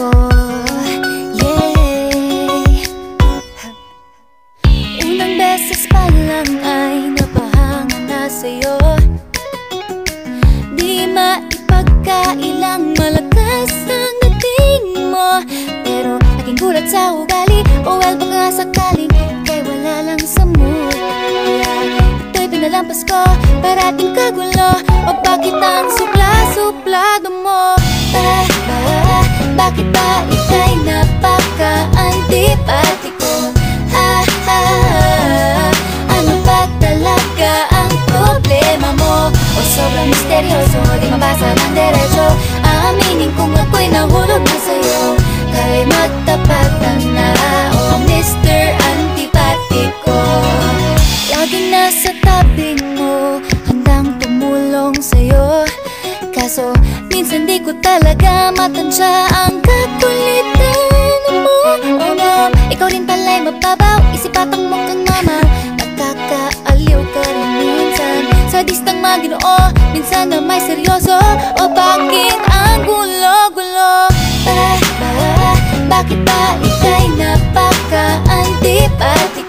ko. Yeah. Unang beses pa lang ay napahanga na sa'yo. Di maipagkailang malakas ang dating mo, pero naging gulat sa ugali. O well, baka sakaling kay wala lang sa mood. Kaya ito'y pinalampas ko, parating kagulo. O bakit ang supla-suplado mo? Bakit ba ika'y napaka-antipatiko? Ano ba talaga ang problema mo? O sobrang misteryoso, di mabasa ng derecho. Aaminin kung ako'y nahulog na sa'yo, kay magtapatan na, oh Mr. Antipatiko. Laging nasa tabi mo, handang tumulong sa'yo. Kaso minsan di ko talaga matansya ang kakulitan mo. Oh no, ikaw rin pala'y mababaw, isipatang mo kang mama. Nakakaaliw ka rin minsan, sadistang maginoo, minsan na may seryoso. O bakit ang gulo-gulo? Bakit ba ika'y napaka-antipatiko?